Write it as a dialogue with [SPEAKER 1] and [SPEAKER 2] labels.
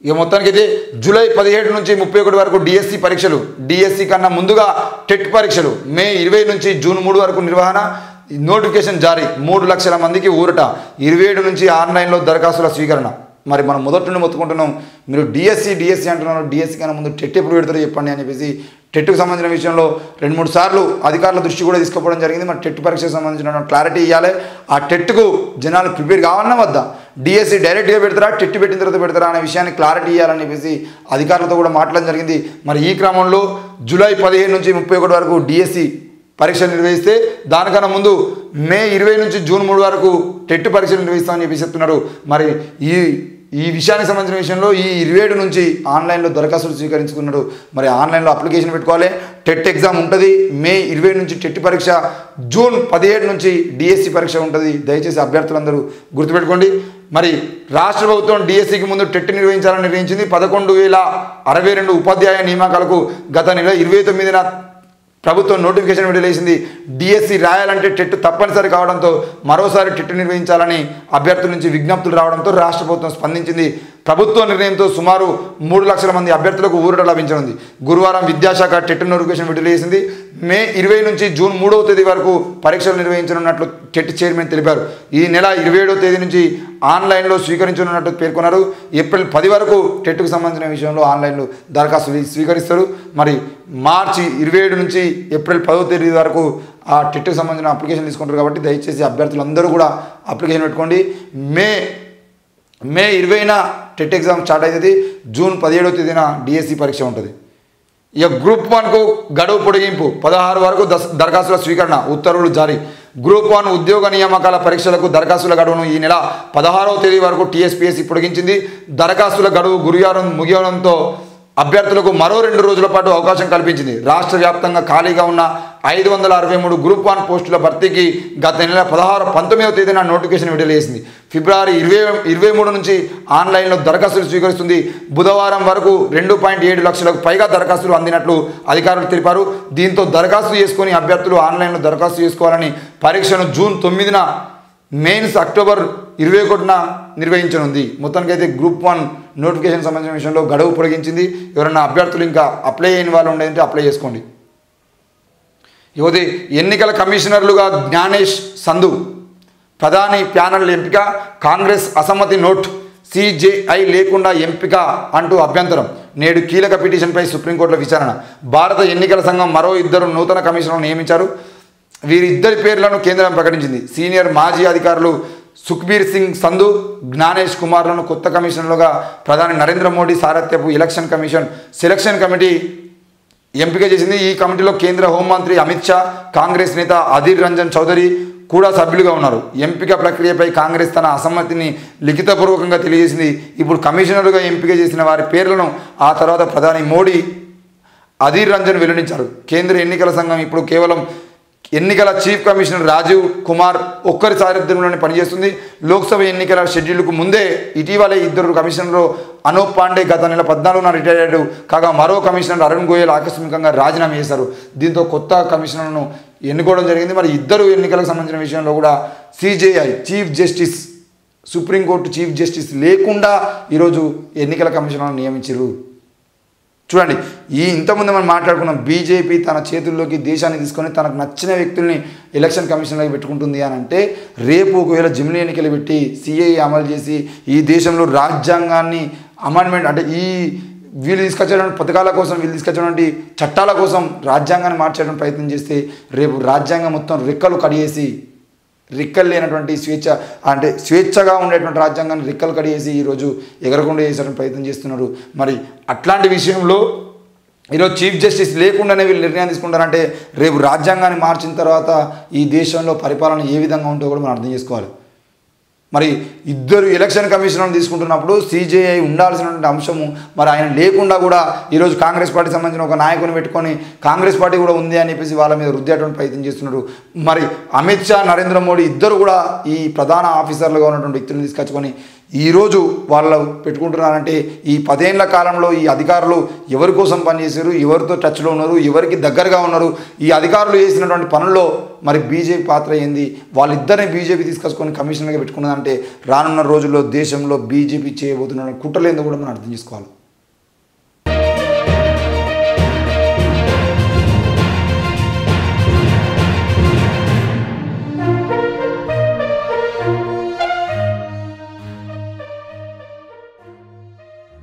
[SPEAKER 1] ఇక మొత్తానికైతే జూలై 17 నుంచి 31 వరకు డిఎస్సి పరీక్షలు, డిఎస్సి కన్నా ముందుగా టెట్ పరీక్షలు, మే 20 నుంచి జూన్ 3 వరకు నిర్వహణ, నోటిఫికేషన్ జారీ, 3 లక్షల మందికి ఊరట, 27 నుంచి ఆన్లైన్లో దరఖాస్తుల స్వీకరణ. మరి మనం మొదటి నుండి మొత్తుకుంటున్నాం, మీరు డిఎస్సి అంటున్నారు, డిఎస్సి కన్నా ముందు టెట్ ఎప్పుడు పెడతారో చెప్పండి అని చెప్పేసి టెట్కు సంబంధించిన విషయంలో 2-3 సార్లు అధికారుల దృష్టి కూడా తీసుకుపోవడం జరిగింది. మరి టెట్ పరీక్షకు సంబంధించిన క్లారిటీ ఇవ్వాలి. ఆ టెట్కు జనాలు ప్రిపేర్ కావాలన్నా వద్దా, డిఎస్సి డైరెక్ట్గా పెడతారా, టెట్ పెట్టిన తర్వాత పెడతారా అనే విషయాన్ని క్లారిటీ ఇవ్వాలని చెప్పేసి అధికారులతో కూడా మాట్లాడడం జరిగింది. మరి ఈ క్రమంలో జూలై 15 నుంచి 31 వరకు డిఎస్సి పరీక్షలు నిర్వహిస్తే, దానికన్నా ముందు మే 20 నుంచి జూన్ 3 వరకు టెట్ పరీక్షలు నిర్వహిస్తామని చెప్పి చెప్తున్నారు. మరి ఈ విషయానికి సంబంధించిన విషయంలో ఈ 27 నుంచి ఆన్లైన్లో దరఖాస్తులు స్వీకరించుకున్నారు. మరి ఆన్లైన్లో అప్లికేషన్ పెట్టుకోవాలి. టెట్ ఎగ్జామ్ ఉంటుంది. మే 20 నుంచి టెట్ పరీక్ష, జూన్ 17 నుంచి డిఎస్సి పరీక్ష ఉంటుంది. దయచేసి అభ్యర్థులందరూ గుర్తుపెట్టుకోండి. మరి రాష్ట్ర ప్రభుత్వం డిఎస్సికి ముందు టెట్ నిర్వహించాలని నిర్ణయించింది. 11,062 ఉపాధ్యాయ నియామకాలకు గత నెల 29న ప్రభుత్వం నోటిఫికేషన్ విడుదల చేసింది. డిఎస్సి రాయాలంటే టెట్ తప్పనిసరి కావడంతో మరోసారి టెట్ నిర్వహించాలని అభ్యర్థుల నుంచి విజ్ఞప్తులు రావడంతో రాష్ట్ర ప్రభుత్వం స్పందించింది. ప్రభుత్వ నిర్ణయంతో సుమారు 3 లక్షల మంది అభ్యర్థులకు ఊరట లభించనుంది. గురువారం విద్యాశాఖ టెట్ నోటిఫికేషన్ విడుదల చేసింది. మే 20 నుంచి జూన్ 3వ తేదీ వరకు పరీక్షలు నిర్వహించనున్నట్లు టెట్ చైర్మన్ తెలిపారు. ఈ నెల 27వ తేదీ నుంచి ఆన్లైన్లో స్వీకరించనున్నట్టు పేర్కొన్నారు. ఏప్రిల్ 10 వరకు టెట్కు సంబంధించిన విషయంలో ఆన్లైన్లో దరఖాస్తులు స్వీకరిస్తారు. మరి మార్చి 27 నుంచి ఏప్రిల్ 10వ తేదీ వరకు ఆ టెట్కు సంబంధించిన అప్లికేషన్ తీసుకుంటారు. కాబట్టి దయచేసి అభ్యర్థులందరూ కూడా అప్లికేషన్ పెట్టుకోండి. మే 20న టెట్ ఎగ్జామ్ స్టార్ట్ అవుతుంది. జూన్ 17వ తేదీన డిఎస్సి పరీక్ష ఉంటుంది. ఇక గ్రూప్ 1కు గడువు పొడిగింపు, 16 వరకు దరఖాస్తుల స్వీకరణ, ఉత్తర్వులు జారీ. గ్రూప్ 1 ఉద్యోగ నియామకాల పరీక్షలకు దరఖాస్తుల గడువును ఈ నెల 16వ తేదీ వరకు టీఎస్పీఎస్సీ పొడిగించింది. దరఖాస్తుల గడువు గురువారం ముగియడంతో అభ్యర్థులకు మరో 2 రోజుల పాటు అవకాశం కల్పించింది. రాష్ట్ర వ్యాప్తంగా ఖాళీగా ఉన్న 563 గ్రూప్ 1 పోస్టుల భర్తీకి గత నెల 19వ తేదీన నోటిఫికేషన్ విడుదల చేసింది. ఫిబ్రవరి 23 నుంచి ఆన్లైన్లో దరఖాస్తులు స్వీకరిస్తుంది. బుధవారం వరకు 2.7 లక్షలకు పైగా దరఖాస్తులు అందినట్లు అధికారులు తెలిపారు. దీంతో దరఖాస్తు చేసుకుని అభ్యర్థులు ఆన్లైన్లో దరఖాస్తు చేసుకోవాలని పరీక్షను జూన్ 9న, మెయిన్స్ అక్టోబర్ 21న నిర్వహించనుంది. మొత్తానికైతే గ్రూప్ 1 నోటిఫికేషన్ సంబంధించిన విషయంలో గడువు పొడిగించింది. ఎవరైనా అభ్యర్థులు ఇంకా అప్లై అయిన వాళ్ళు ఉండేదంటే అప్లై చేసుకోండి. యువతి ఎన్నికల కమిషనర్లుగా జ్ఞానేష్ సంధు, ప్రధాని ప్యానెల్ ఎంపిక, కాంగ్రెస్ అసమ్మతి నోట్, సిజేఐ లేకుండా ఎంపిక అంటూ అభ్యంతరం. నేడు కీలక పిటిషన్పై సుప్రీంకోర్టులో విచారణ. భారత ఎన్నికల సంఘం మరో 2 నూతన కమిషనర్లను నియమించారు. వీరిద్దరి పేర్లను కేంద్రం ప్రకటించింది. సీనియర్ మాజీ అధికారులు సుఖ్బీర్ సింగ్ సంధు, జ్ఞానేష్ కుమార్లను కొత్త కమిషనర్లుగా ప్రధాని నరేంద్ర మోడీ సారథ్యపు ఎలక్షన్ కమిషన్ సెలక్షన్ కమిటీ ఎంపిక చేసింది. ఈ కమిటీలో కేంద్ర హోంమంత్రి అమిత్ షా, కాంగ్రెస్ నేత అధీర్ రంజన్ చౌదరి కూడా సభ్యులుగా ఉన్నారు. ఎంపిక ప్రక్రియపై కాంగ్రెస్ తన అసమ్మతిని లిఖితపూర్వకంగా తెలియజేసింది. ఇప్పుడు కమిషనర్లుగా ఎంపిక చేసిన వారి పేర్లను ఆ తర్వాత ప్రధాని మోడీ, అధీర్ రంజన్ వెల్లడించారు. కేంద్ర ఎన్నికల సంఘం ఇప్పుడు కేవలం ఎన్నికల చీఫ్ కమిషనర్ రాజీవ్ కుమార్ ఒక్కరి సారథ్యంలోనే పనిచేస్తుంది. లోక్సభ ఎన్నికల షెడ్యూల్కు ముందే ఇటీవలే 2 కమిషనర్లు అనూప్ పాండే గత నెల 14న రిటైర్ అయ్యాడు. కాగా మరో కమిషనర్ అరుణ్ గోయల్ ఆకస్మికంగా రాజీనామా చేశారు. దీంతో కొత్త కమిషనర్ను ఎన్నుకోవడం జరిగింది. మరి 2 ఎన్నికలకు సంబంధించిన విషయంలో కూడా CJI chief justice, supreme court chief justice లేకుండా ఈరోజు ఎన్నికల కమిషనర్ను నియమించారు. చూడండి, ఇంతకుముందు మనం మాట్లాడుకున్నాం, బీజేపీ తన చేతుల్లోకి దేశాన్ని తీసుకొని తనకు నచ్చిన వ్యక్తుల్ని ఎలక్షన్ కమిషన్లోకి పెట్టుకుంటుంది అని అంటే, రేపు ఒకవేళ జిమ్లీ ఎన్నికలు పెట్టి సిఏఏ అమలు చేసి ఈ దేశంలో రాజ్యాంగాన్ని అమెండ్మెంట్ అంటే వీళ్ళు తీసుకొచ్చేటువంటి పథకాల కోసం, వీళ్ళు తీసుకొచ్చేటువంటి చట్టాల కోసం రాజ్యాంగాన్ని మార్చేటువంటి ప్రయత్నం చేస్తే రేపు రాజ్యాంగం మొత్తం రెక్కలు కడిగేసి, రెక్కలు లేనటువంటి స్వేచ్ఛగా ఉండేటువంటి రాజ్యాంగాన్ని రెక్కలు కడిగేసి ఈరోజు ఎగరకుండా చేసేటువంటి ప్రయత్నం చేస్తున్నారు. మరి అట్లాంటి విషయంలో ఈరోజు చీఫ్ జస్టిస్ లేకుండానే వీళ్ళు నిర్ణయం తీసుకుంటారంటే రేపు రాజ్యాంగాన్ని మార్చిన తర్వాత ఈ దేశంలో పరిపాలన ఏ విధంగా ఉంటుందో కూడా మనం అర్థం చేసుకోవాలి. మరి 2 ఎలక్షన్ కమిషనర్లు తీసుకుంటున్నప్పుడు సిజేఐ ఉండాల్సినటువంటి అంశము మరి ఆయన లేకుండా కూడా ఈరోజు కాంగ్రెస్ పార్టీ సంబంధించిన ఒక నాయకుని పెట్టుకొని కాంగ్రెస్ పార్టీ కూడా ఉంది అని చెప్పేసి వాళ్ళ మీద రుద్దేటువంటి ప్రయత్నం చేస్తున్నారు. మరి అమిత్ షా, నరేంద్ర మోడీ ఇద్దరు కూడా ఈ ప్రధాన ఆఫీసర్లుగా ఉన్నటువంటి వ్యక్తులను తీసుకొచ్చుకొని ఈరోజు వాళ్ళు పెట్టుకుంటున్నారంటే ఈ 10 ఏళ్ల కాలంలో ఈ అధికారులు ఎవరి కోసం పనిచేశారు, ఎవరితో టచ్లో ఉన్నారు, ఎవరికి దగ్గరగా ఉన్నారు, ఈ అధికారులు చేసినటువంటి పనుల్లో మరి బీజేపీ పాత్ర ఏంది, వాళ్ళిద్దరిని బీజేపీ తీసుకొచ్చుకొని కమిషనర్గా పెట్టుకున్నదంటే రానున్న రోజుల్లో దేశంలో బీజేపీ చేయబోతున్న కుట్రలేందో కూడా మనం అర్థం చేసుకోవాలి.